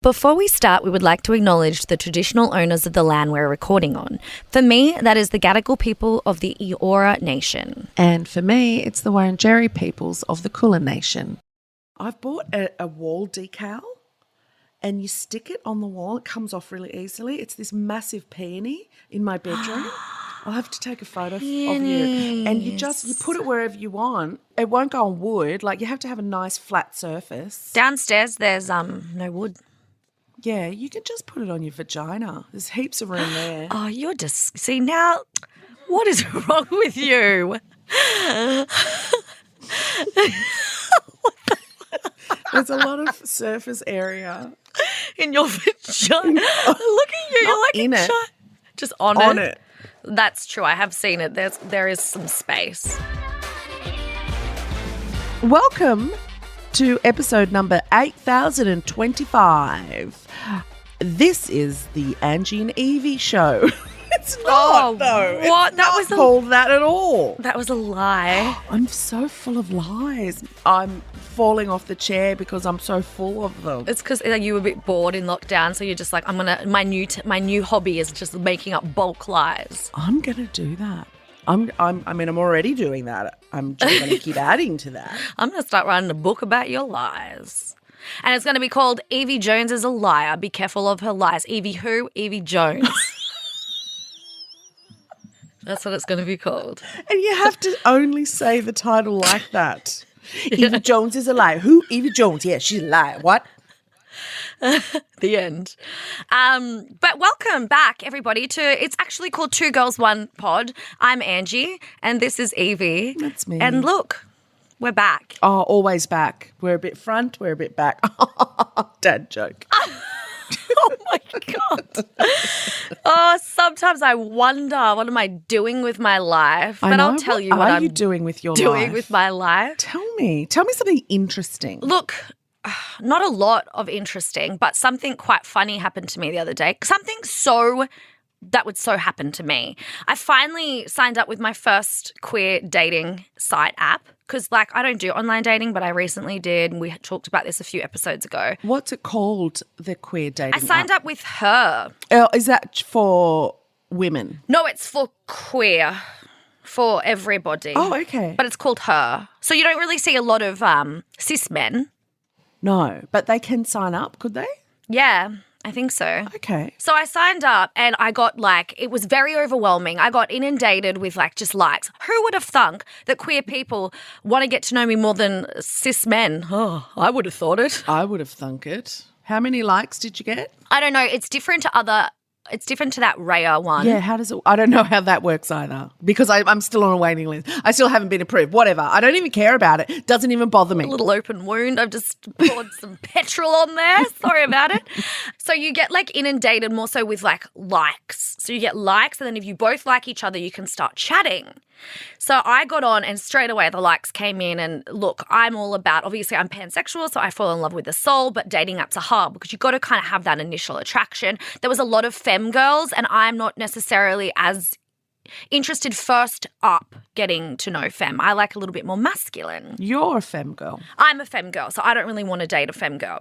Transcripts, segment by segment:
Before we start, we would like to acknowledge the traditional owners of the land we're recording on. For me, that is the Gadigal people of the Eora Nation. And for me, it's the Wurundjeri peoples of the Kulin Nation. I've bought a wall decal and you stick it on the wall. It comes off really easily. It's this massive peony in my bedroom. I'll have to take a photo of you. And you put it wherever you want. It won't go on wood. Like, you have to have a nice flat surface. Downstairs, there's no wood. Yeah, you can just put it on your vagina. There's heaps of room there. Oh, you're just... See, now, what is wrong with you? There's a lot of surface area. In your vagina. Look at you. You're like in it. Just on On it. it. That's true. I have seen it. There is some space. Welcome to episode number 8025. This is the Angie and Yvie show. It's not, though. What? It's not called that at all. That was a lie. I'm so full of lies. I'm falling off the chair because I'm so full of them. It's because you were a bit bored in lockdown, so you're just like, my new hobby is just making up bulk lies. I'm gonna do that. I'm already doing that. I'm just gonna keep adding to that. I'm gonna start writing a book about your lies. And it's gonna be called Yvie Jones is a Liar. Be careful of her lies. Yvie who? Yvie Jones. That's what it's going to be called. And you have to only say the title like that. Yeah. Yvie Jones is a liar. Who? Yvie Jones. Yeah, she's a liar. What? The end. But welcome back, everybody, it's actually called Two Girls, One Pod. I'm Angie, and this is Yvie. That's me. And look, we're back. Oh, always back. We're a bit front, we're a bit back. Dad joke. Oh, my God. Oh, sometimes I wonder, what am I doing with my life? But I'll tell you what I'm doing with your doing life? with my life. Tell me something interesting. Look, not a lot of interesting, but something quite funny happened to me the other day. That would so happen to me. I finally signed up with my first queer dating site app because, I don't do online dating, but I recently did, and we talked about this a few episodes ago. What's it called, the queer dating I signed up with Her. Oh, is that for women? No, it's for queer, for everybody. Oh, okay. But it's called Her. So you don't really see a lot of cis men. No, but they can sign up, could they? Yeah. I think so. Okay. So I signed up and I got it was very overwhelming. I got inundated with just likes. Who would have thunk that queer people want to get to know me more than cis men? Oh, I would have thought it. I would have thunk it. How many likes did you get? I don't know. It's different to that Raya one. Yeah, how does it? I don't know how that works either because I'm still on a waiting list. I still haven't been approved. Whatever. I don't even care about it. Doesn't even bother me. A little open wound. I've just poured some petrol on there. Sorry about it. So you get inundated more so with likes. So you get likes, and then if you both like each other, you can start chatting. So I got on and straight away the likes came in, and look, I'm all about, obviously I'm pansexual, so I fall in love with the soul, but dating apps are hard because you've got to kind of have that initial attraction. There was a lot of femme girls, and I'm not necessarily as interested first up getting to know femme. I like a little bit more masculine. You're a femme girl. I'm a femme girl, so I don't really want to date a femme girl,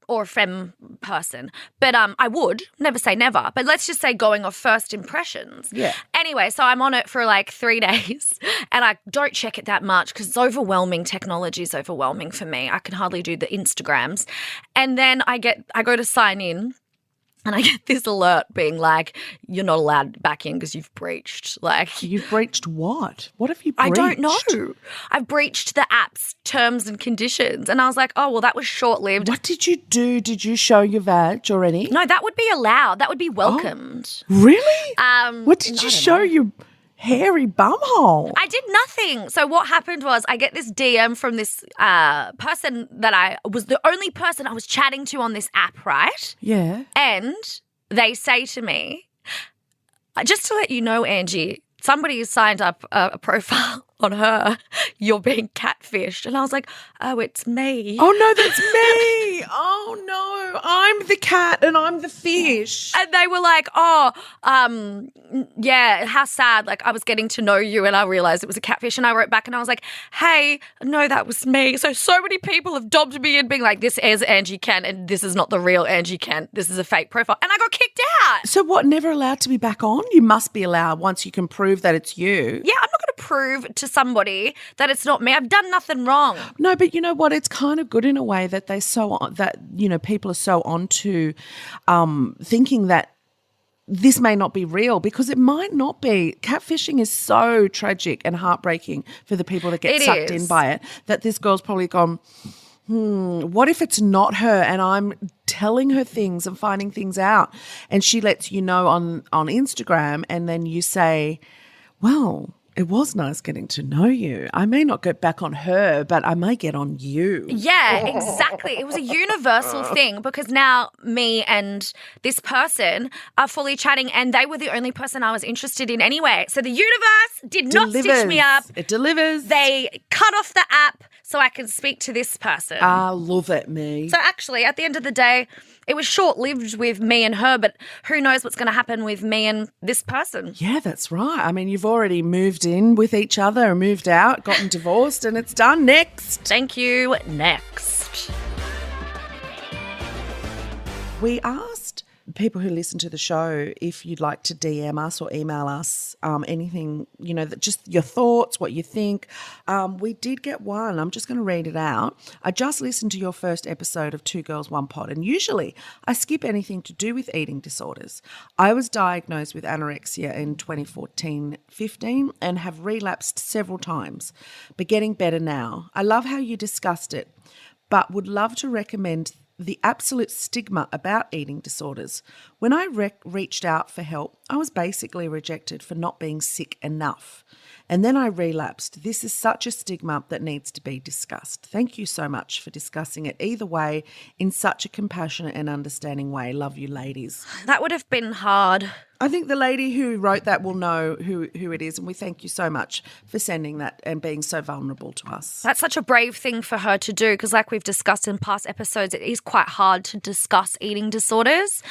or a femme person. But I would, never say never. But let's just say going off first impressions. Yeah. Anyway, so I'm on it for 3 days and I don't check it that much because it's overwhelming. Technology is overwhelming for me. I can hardly do the Instagrams. And then I go to sign in. And I get this alert being you're not allowed back in because you've breached. You've breached what? What have you breached? I don't know. I've breached the app's terms and conditions. And I was like, oh, well, that was short-lived. What did you do? Did you show your vag already? No, that would be allowed. That would be welcomed. Oh, really? What did you show your hairy bumhole? I did nothing. So what happened was I get this DM from this person that I was the only person I was chatting to on this app, right? Yeah. And they say to me, just to let you know, Angie, somebody has signed up a profile on her, "You're being catfished." And I was like, "Oh, it's me." Oh, no, that's me. Oh, no, I'm the cat and I'm the fish. And they were like, "Oh, yeah, how sad. Like, I was getting to know you and I realized it was a catfish." And I wrote back and I was like, "Hey, no, that was me." So many people have dobbed me in being like, "This is Angie Kent and this is not the real Angie Kent. This is a fake profile." And I got kicked out. So what, never allowed to be back on? You must be allowed once you can prove that it's you. Yeah, I'm not going to prove to somebody that it's not me. I've done nothing wrong. No, but you know what? It's kind of good in a way that people are so onto thinking that this may not be real, because it might not be. Catfishing is so tragic and heartbreaking for the people that get sucked in by it, that this girl's probably gone, what if it's not her and I'm telling her things and finding things out, and she lets you know on Instagram, and then you say, well, it was nice getting to know you. I may not get back on her, but I may get on you. Yeah, exactly. It was a universal thing, because now me and this person are fully chatting and they were the only person I was interested in anyway. So the universe did not stitch me up. It delivers. They cut off the app so I could speak to this person. I love it, me. So actually, at the end of the day, it was short-lived with me and her, but who knows what's going to happen with me and this person. Yeah, that's right. I mean, you've already moved in with each other, moved out, gotten divorced, and it's done. Next. Thank you. Next. We asked people who listen to the show if you'd like to DM us or email us anything, just your thoughts, what you think. We did get one. I'm just going to read it out. I just listened to your first episode of Two Girls, One Pod, and usually I skip anything to do with eating disorders. I was diagnosed with anorexia in 2014-15 and have relapsed several times, but getting better now. I love how you discussed it, but would love to recommend the absolute stigma about eating disorders. When I reached out for help, I was basically rejected for not being sick enough. And then I relapsed. This is such a stigma that needs to be discussed. Thank you so much for discussing it either way in such a compassionate and understanding way. Love you, ladies. That would have been hard. I think the lady who wrote that will know who it is, and we thank you so much for sending that and being so vulnerable to us. That's such a brave thing for her to do, because like we've discussed in past episodes, it is quite hard to discuss eating disorders,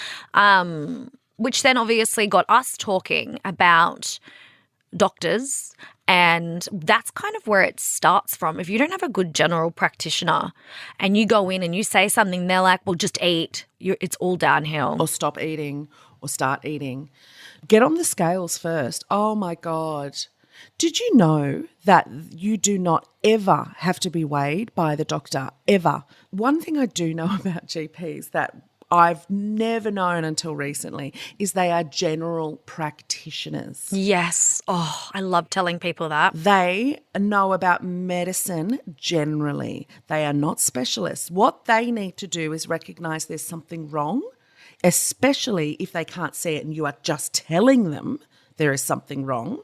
which then obviously got us talking about doctors, and that's kind of where it starts from. If you don't have a good general practitioner and you go in and you say something, they're like, well, just eat. It's all downhill. Or stop eating or start eating. Get on the scales first. Oh, my God. Did you know that you do not ever have to be weighed by the doctor, ever? One thing I do know about GPs that I've never known until recently is they are general practitioners. Yes. Oh, I love telling people that. They know about medicine generally. They are not specialists. What they need to do is recognise there's something wrong, especially if they can't see it and you are just telling them there is something wrong,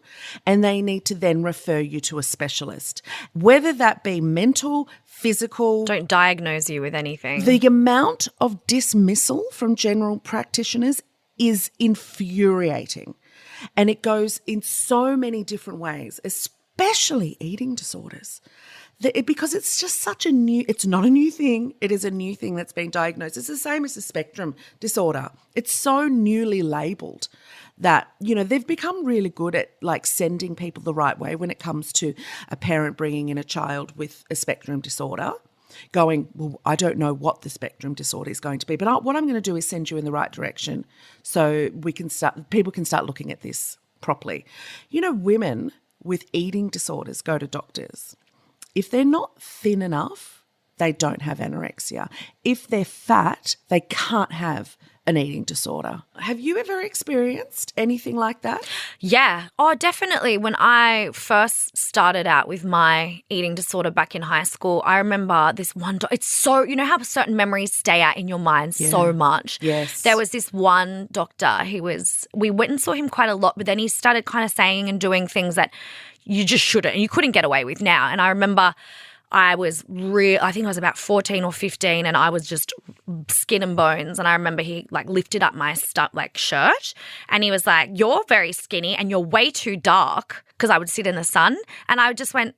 and they need to then refer you to a specialist, whether that be mental, physical. Don't diagnose you with anything. The amount of dismissal from general practitioners is infuriating, and it goes in so many different ways, especially eating disorders. Because it's just it's not a new thing. It is a new thing that's been diagnosed. It's the same as the spectrum disorder. It's so newly labelled that, they've become really good at like sending people the right way when it comes to a parent bringing in a child with a spectrum disorder, going, well, I don't know what the spectrum disorder is going to be, but what I'm going to do is send you in the right direction so people can start looking at this properly. Women with eating disorders go to doctors. If they're not thin enough, they don't have anorexia. If they're fat, they can't have an eating disorder. Have you ever experienced anything like that? Yeah. Oh, definitely. When I first started out with my eating disorder back in high school, I remember this one it's so, how certain memories stay out in your mind so much. Yes. There was this one doctor, we went and saw him quite a lot, but then he started kind of saying and doing things that you just shouldn't and you couldn't get away with now. And I remember I was I think I was about 14 or 15 and I was just skin and bones. And I remember he like lifted up my shirt and he was like, "You're very skinny and you're way too dark," because I would sit in the sun. And I just went,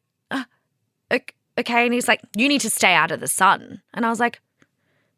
okay. And he's like, "You need to stay out of the sun." And I was like,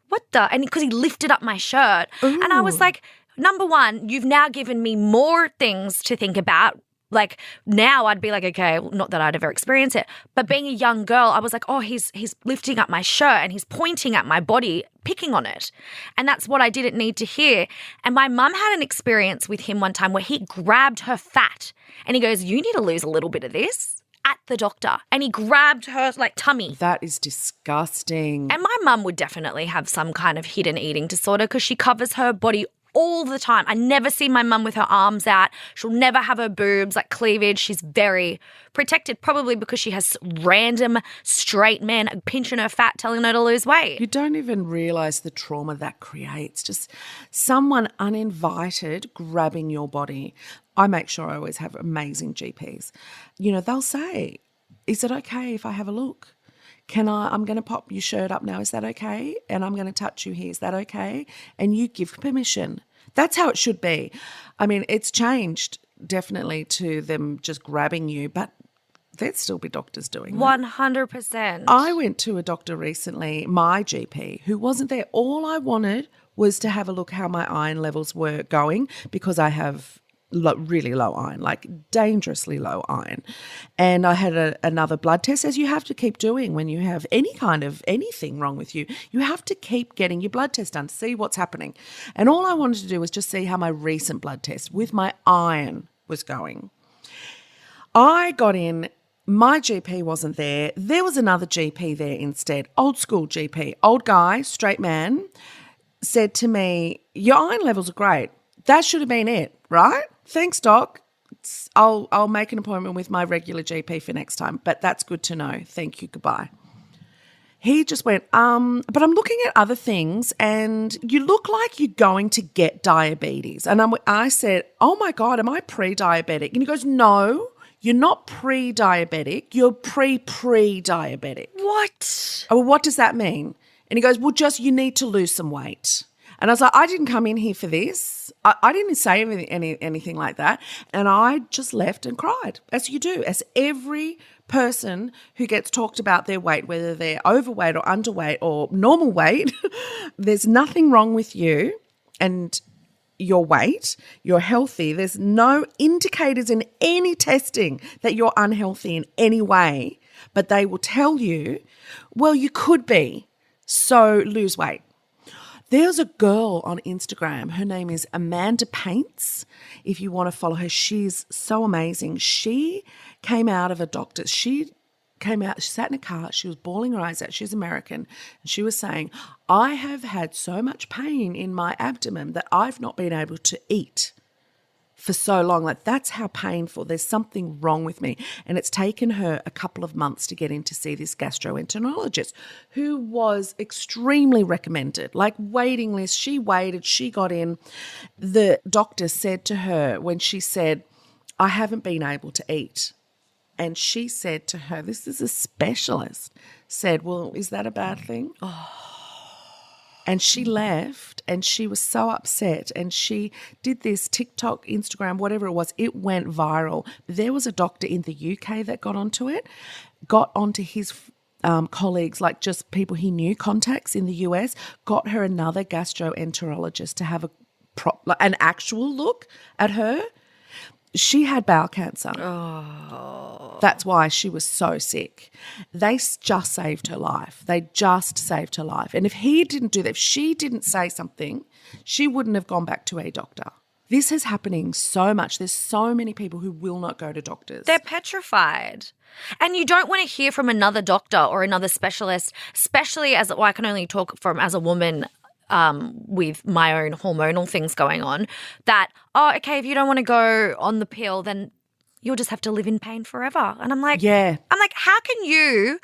what the? And because he lifted up my shirt. Ooh. And I was like, number one, you've now given me more things to think about. Like now I'd be like, okay, not that I'd ever experience it, but being a young girl, I was like, oh, he's lifting up my shirt and he's pointing at my body, picking on it. And that's what I didn't need to hear. And my mum had an experience with him one time where he grabbed her fat and he goes, "You need to lose a little bit of this," at the doctor. And he grabbed her like tummy. That is disgusting. And my mum would definitely have some kind of hidden eating disorder because she covers her body all the time. I never see my mum with her arms out. She'll never have her boobs, like cleavage. She's very protected, probably because she has random straight men pinching her fat, telling her to lose weight. You don't even realise the trauma that creates. Just someone uninvited grabbing your body. I make sure I always have amazing GPs. You know, they'll say, "Is it okay if I have a look? I'm going to pop your shirt up now. Is that okay? And I'm going to touch you here. Is that okay?" And you give permission. That's how it should be. I mean, it's changed definitely to them just grabbing you, but there'd still be doctors doing that. 100%. I went to a doctor recently, my GP, who wasn't there. All I wanted was to have a look how my iron levels were going because I have really low iron, like dangerously low iron. And I had another blood test, as you have to keep doing when you have any kind of anything wrong with you. You have to keep getting your blood test done to see what's happening. And all I wanted to do was just see how my recent blood test with my iron was going. I got in. My GP wasn't there. There was another GP there instead, old school GP, old guy, straight man, said to me, "Your iron levels are great. That should have been it, right? Thanks, doc. I'll make an appointment with my regular GP for next time, but that's good to know. Thank you, goodbye." He just went, "But I'm looking at other things and you look like you're going to get diabetes." And I said, "Oh my God, am I pre-diabetic?" And he goes, "No, you're not pre-diabetic. You're pre-diabetic." What? "Oh, well, what does that mean?" And he goes, "Well, just you need to lose some weight." And I was like, "I didn't come in here for this. I didn't say anything like that." And I just left and cried, as you do, as every person who gets talked about their weight, whether they're overweight or underweight or normal weight, there's nothing wrong with you and your weight. You're healthy. There's no indicators in any testing that you're unhealthy in any way, but they will tell you, well, you could be, so lose weight. There's a girl on Instagram. Her name is Amanda Paints. If you want to follow her, she's so amazing. She came out of a doctor's. She sat in a car. She was bawling her eyes out. She's American. And she was saying, "I have had so much pain in my abdomen that I've not been able to eat for so long. Like, that's how painful. There's something wrong with me." And it's taken her a couple of months to get in to see this gastroenterologist who was extremely recommended, like waiting list. She waited, she got in. The doctor said to her when she said, "I haven't been able to eat." And she said to her, this is a specialist, said, "Well, is that a bad thing?" And she left and she was so upset and she did this TikTok, Instagram, whatever it was. It went viral. There was a doctor in the UK that got onto it, got onto his colleagues, like just people he knew, contacts in the US, got her another gastroenterologist to have an actual look at her. She had bowel cancer. Oh. That's why she was so sick. They just saved her life. They just saved her life. And if he didn't do that, if she didn't say something, she wouldn't have gone back to a doctor. This is happening so much. There's so many people who will not go to doctors. They're petrified. And you don't want to hear from another doctor or another specialist, especially I can only talk from as a woman with my own hormonal things going on, that, "Oh, okay, if you don't want to go on the pill, then you'll just have to live in pain forever." And I'm like, yeah. How can you,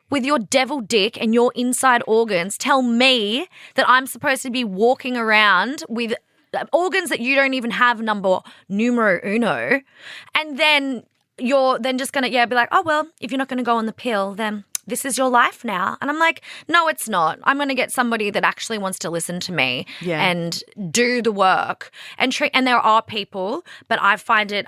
with your devil dick and your inside organs, tell me that I'm supposed to be walking around with organs that you don't even have numero uno, and then you're then just going to, be like, "Oh, well, if you're not going to go on the pill, then this is your life now. And I'm like, no, it's not. I'm going to get somebody that actually wants to listen to me and do the work and treat. And there are people, but I find it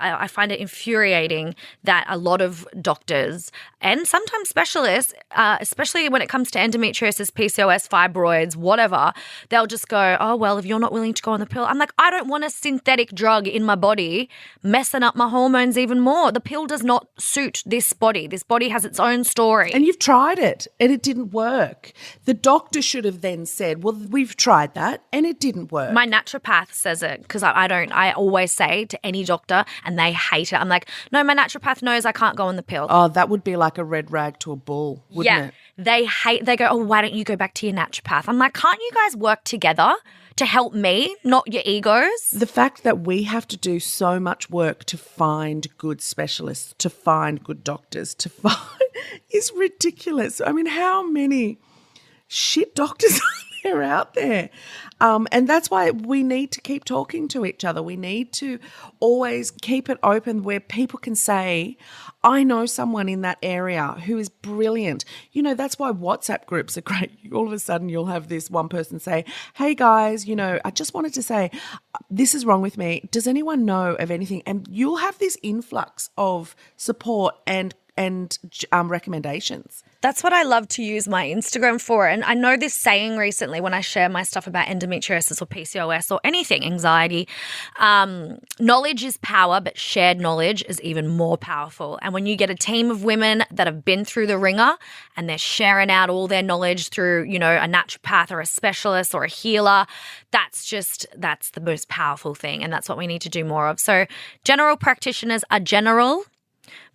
infuriating that a lot of doctors and sometimes specialists, especially when it comes to endometriosis, PCOS, fibroids, whatever, they'll just go, oh, well, if you're not willing to go on the pill. I'm like, I don't want a synthetic drug in my body messing up my hormones even more. The pill does not suit this body. This body has its own story. And you've tried it and it didn't work. The doctor should have then said, well, we've tried that and it didn't work. My naturopath says it because I always say to any doctor and they hate it. I'm like, no, my naturopath knows I can't go on the pill. Oh, that would be like a red rag to a bull, wouldn't it? They go, oh, why don't you go back to your naturopath? I'm like, can't you guys work together to help me, not your egos? The fact that we have to do so much work to find good specialists, to find good doctors, to find is ridiculous. I mean, how many shit doctors are there out there? And that's why we need to keep talking to each other. We need to always keep it open where people can say, I know someone in that area who is brilliant. You know, that's why WhatsApp groups are great. All of a sudden you'll have this one person say, hey guys, you know, I just wanted to say this is wrong with me. Does anyone know of anything? And you'll have this influx of support and recommendations. That's what I love to use my Instagram for. And I know this saying recently when I share my stuff about endometriosis or PCOS or anything, anxiety, knowledge is power, but shared knowledge is even more powerful. And when you get a team of women that have been through the ringer and they're sharing out all their knowledge through, you know, a naturopath or a specialist or a healer, that's the most powerful thing. And that's what we need to do more of. So general practitioners are general.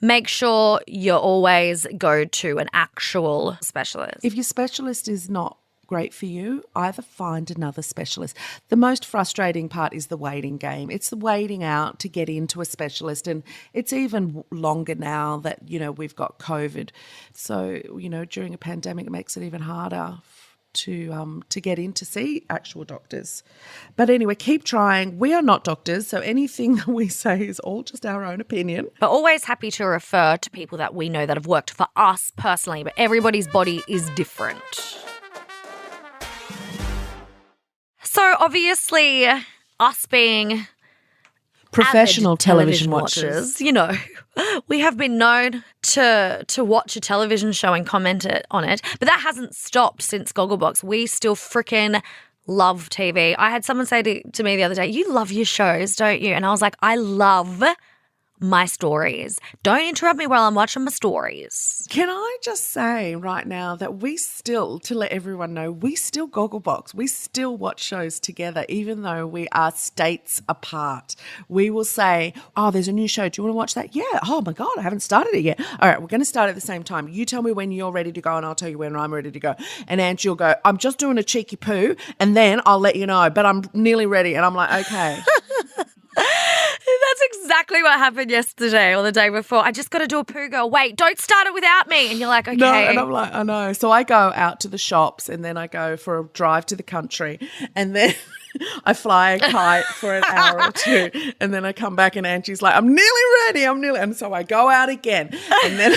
Make sure you always go to an actual specialist. If your specialist is not great for you, either find another specialist. The most frustrating part is the waiting game. It's the waiting out to get into a specialist, and it's even longer now that, you know, we've got COVID. So, you know, during a pandemic, it makes it even harder to get in to see actual doctors. But anyway, keep trying. We are not doctors, so anything that we say is all just our own opinion. But always happy to refer to people that we know that have worked for us personally, but everybody's body is different. So obviously, us being professional avid television watchers, you know, we have been known to watch a television show and comment on it, but that hasn't stopped since Gogglebox. We still freaking love TV. I had someone say to me the other day, you love your shows, don't you? And I was like, I love my stories. Don't interrupt me while I'm watching my stories. Can I just say right now that we still, to let everyone know, we still Gogglebox. We still watch shows together, even though we are states apart. We will say, oh, there's a new show. Do you want to watch that? Yeah. Oh, my God, I haven't started it yet. All right, we're going to start at the same time. You tell me when you're ready to go and I'll tell you when I'm ready to go. And Angie will go, I'm just doing a cheeky poo and then I'll let you know, but I'm nearly ready. And I'm like, okay. That's exactly what happened yesterday or the day before. I just got to do a poo, girl. Wait, don't start it without me. And you're like, okay. No, and I'm like, I know. So I go out to the shops and then I go for a drive to the country and then I fly a kite for an hour or two and then I come back and Angie's like, I'm nearly ready. And so I go out again and then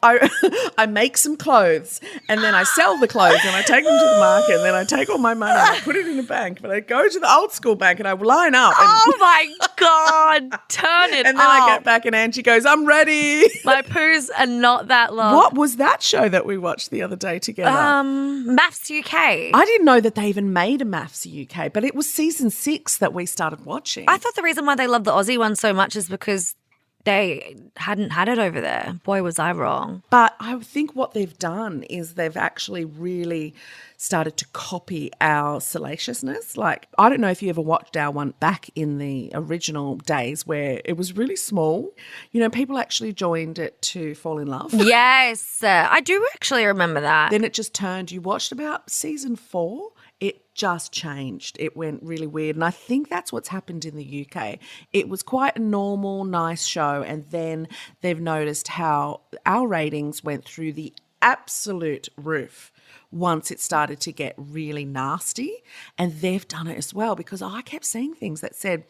I make some clothes and then I sell the clothes and I take them to the market and then I take all my money and I put it in a bank, but I go to the old school bank and I line up. And oh my God, turn it and then I get back and Angie goes, I'm ready. My poos are not that long. What was that show that we watched the other day together? Maths UK. I didn't know that they even made a Maths UK, but it was season 6 that we started watching. I thought the reason why they loved the Aussie one so much is because they hadn't had it over there. Boy, was I wrong. But I think what they've done is they've actually really started to copy our salaciousness. Like, I don't know if you ever watched our one back in the original days where it was really small. You know, people actually joined it to fall in love. Yes, I do actually remember that. Then it just turned. You watched about season 4. It just changed. It went really weird. And I think that's what's happened in the UK. It was quite a normal, nice show. And then they've noticed how our ratings went through the absolute roof once it started to get really nasty. And they've done it as well because I kept seeing things that said,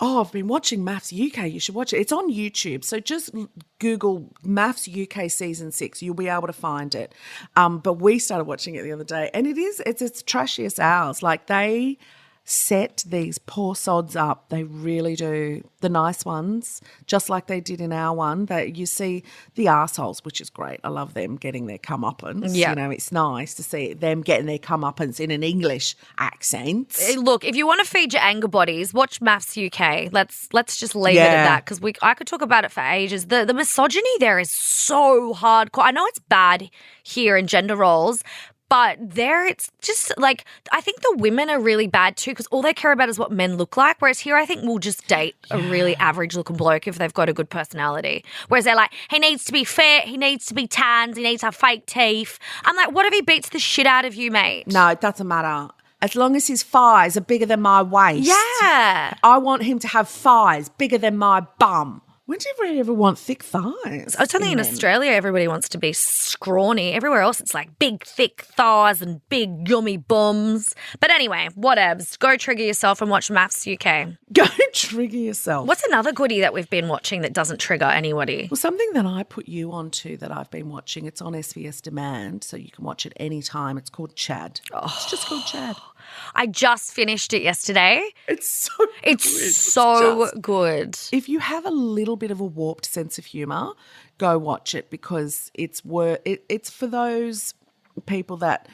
Oh, I've been watching Maths UK. You should watch it. It's on YouTube. So just Google Maths UK season 6. You'll be able to find it. But we started watching it the other day, and it's trashy as ours. Like, they set these poor sods up. They really do. The nice ones, just like they did in our one. That you see the arseholes, which is great. I love them getting their comeuppance. Yeah. You know, it's nice to see them getting their comeuppance in an English accent. Look, if you want to feed your anger bodies, watch Maths UK. Let's just leave it at that, because I could talk about it for ages. The misogyny there is so hardcore. I know it's bad here in gender roles, but there it's just like, I think the women are really bad too, because all they care about is what men look like. Whereas here I think we'll just date a really average looking bloke if they've got a good personality. Whereas they're like, he needs to be fit, he needs to be tanned, he needs to have fake teeth. I'm like, what if he beats the shit out of you, mate? No, it doesn't matter. As long as his thighs are bigger than my waist. Yeah. I want him to have thighs bigger than my bum. When do you ever want thick thighs? It's only in Australia everybody wants to be scrawny. Everywhere else it's like big, thick thighs and big, yummy bums. But anyway, whatevs. Go trigger yourself and watch Maths UK. Go trigger yourself. What's another goodie that we've been watching that doesn't trigger anybody? Well, something that I put you onto that I've been watching, it's on SBS Demand, so you can watch it anytime. It's called Chad. It's just called Chad. I just finished it yesterday. It's so good. It's so good. If you have a little bit of a warped sense of humour, go watch it, because it's for those people that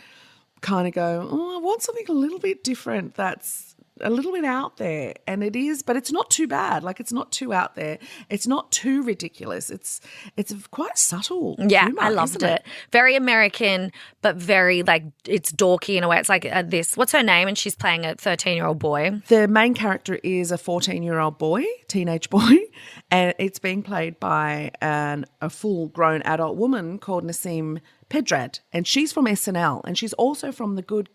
kind of go, oh, I want something a little bit different that's a little bit out there. And it is, but it's not too bad. Like, it's not too out there. It's not too ridiculous. It's quite subtle. Yeah, humor, I loved it. Very American, but very, like, it's dorky in a way. It's like what's her name? And she's playing a 13-year-old boy. The main character is a 14-year-old boy, teenage boy, and it's being played by a full-grown adult woman called Nasim Pedrad, and she's from SNL, and she's also from the good.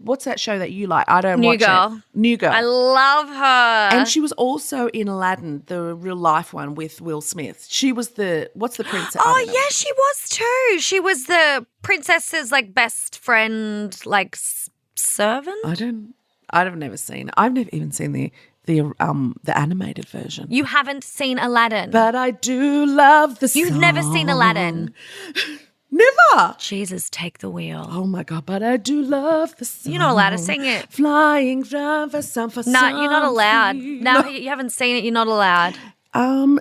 What's that show that you like? I don't watch it. New Girl. I love her. And she was also in Aladdin, the real life one with Will Smith. She was what's the princess? Oh, yeah, she was too. She was the princess's, like, best friend, like, servant. I've never seen. I've never even seen the animated version. You haven't seen Aladdin. But I do love the song. You've never seen Aladdin. Never. Jesus, take the wheel. Oh my God, but I do love the song. You're not allowed to sing it. Flying from for some for No, you're not allowed. No, you haven't seen it, you're not allowed.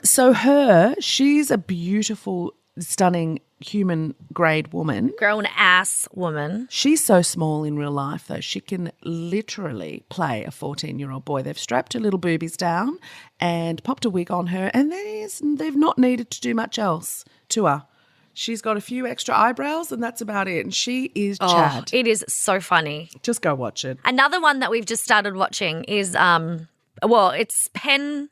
So she's a beautiful, stunning human grade woman. Grown ass woman. She's so small in real life, though. She can literally play a 14-year-old boy. They've strapped her little boobies down and popped a wig on her, and they've not needed to do much else to her. She's got a few extra eyebrows, and that's about it. And she is Chad. It is so funny. Just go watch it. Another one that we've just started watching is, it's Pen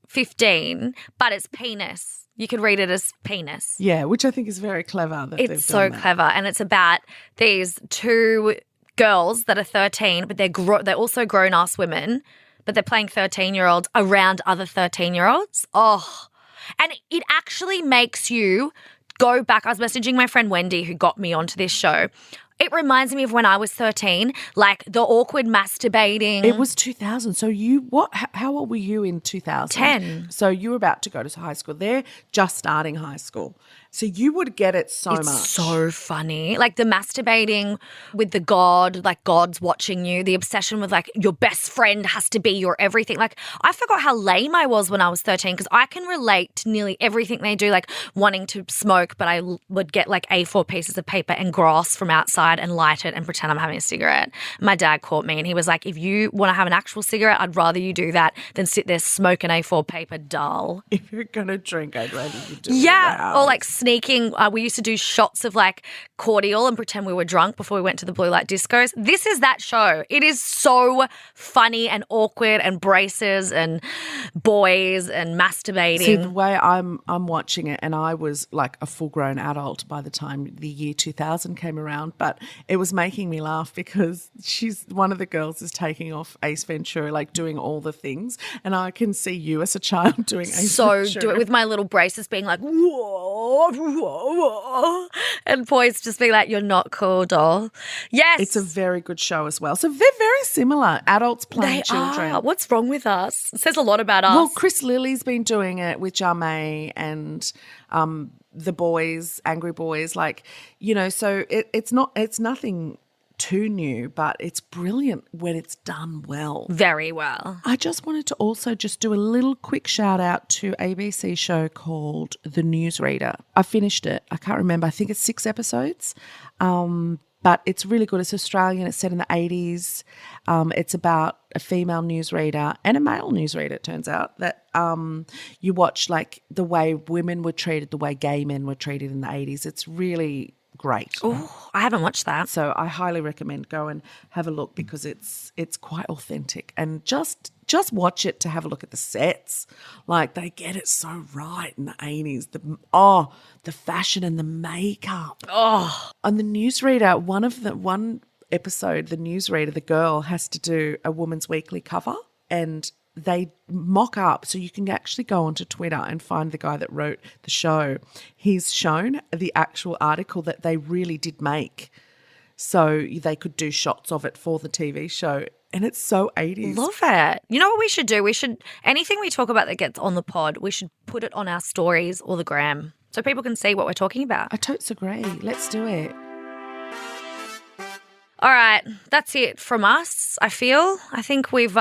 15, but it's penis. You could read it as penis. Yeah, which I think is very clever. It's so clever, and it's about these two girls that are 13, but they're also grown-ass women, but they're playing 13-year-olds around other 13-year-olds. Oh, and it actually makes you go back. I was messaging my friend Wendy, who got me onto this show. It reminds me of when I was 13, like the awkward masturbating. It was 2000. So how old were you in 2000? 10. So you were about to go to high school. They're just starting high school. So you would get it so much. It's so funny. Like the masturbating with the God, like God's watching you, the obsession with like your best friend has to be your everything. Like I forgot how lame I was when I was 13, because I can relate to nearly everything they do, like wanting to smoke, but I would get like A4 pieces of paper and grass from outside and light it and pretend I'm having a cigarette. My dad caught me and he was like, if you want to have an actual cigarette, I'd rather you do that than sit there smoking A4 paper, dull. If you're going to drink, I'd rather you do it. Yeah, or like sneaking. We used to do shots of like cordial and pretend we were drunk before we went to the blue light discos. This is that show. It is so funny and awkward, and braces and boys and masturbating. See, the way I'm watching it, and I was like a full-grown adult by the time the year 2000 came around, but it was making me laugh because one of the girls is taking off Ace Ventura, like doing all the things, and I can see you as a child doing Ace Ventura. So do it with my little braces being like, whoa, and boys just be like, you're not cool, doll. Yes. It's a very good show as well. So they're very similar. Adults playing They children. are. What's wrong with us? It says a lot about us. Well, Chris Lilly's been doing it with Jamie and the boys, Angry Boys. Like, you know, so it's nothing too new, but it's brilliant when it's done well. Very well. I just wanted to also just do a little quick shout out to ABC show called The Newsreader. I finished it. I can't remember. I think it's 6 episodes. But it's really good. It's Australian. It's set in the 80s. It's about a female newsreader and a male newsreader, it turns out, that you watch like the way women were treated, the way gay men were treated in the 80s. It's really great. Oh, I haven't watched that. So I highly recommend go and have a look because it's quite authentic, and just watch it to have a look at the sets. Like they get it so right in the 80s. The fashion and the makeup. Oh, on the newsreader, one episode, the newsreader, the girl has to do a Woman's Weekly cover, and they mock up, so you can actually go onto Twitter and find the guy that wrote the show. He's shown the actual article that they really did make, so they could do shots of it for the TV show. And it's so 80s. Love it. You know what we should do? Anything we talk about that gets on the pod, we should put it on our stories or the gram so people can see what we're talking about. I totes agree. Let's do it. All right. That's it from us, I feel. I think we've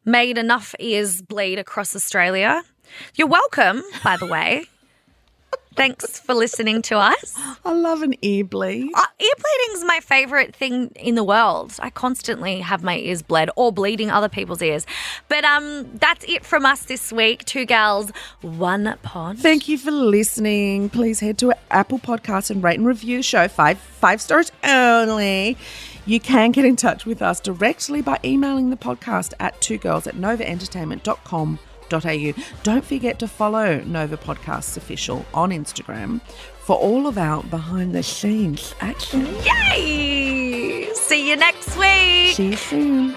made enough ears bleed across Australia. You're welcome, by the way. Thanks for listening to us. I love an ear bleed. Ear bleeding is my favourite thing in the world. I constantly have my ears bled or bleeding other people's ears. But that's it from us this week. 2 gals, 1 pod. Thank you for listening. Please head to Apple Podcasts and rate and review the show. 5 stars only. You can get in touch with us directly by emailing the podcast at 2girls@novaentertainment.com.au. Don't forget to follow Nova Podcasts Official on Instagram for all of our behind-the-scenes action. Yay! See you next week. See you soon.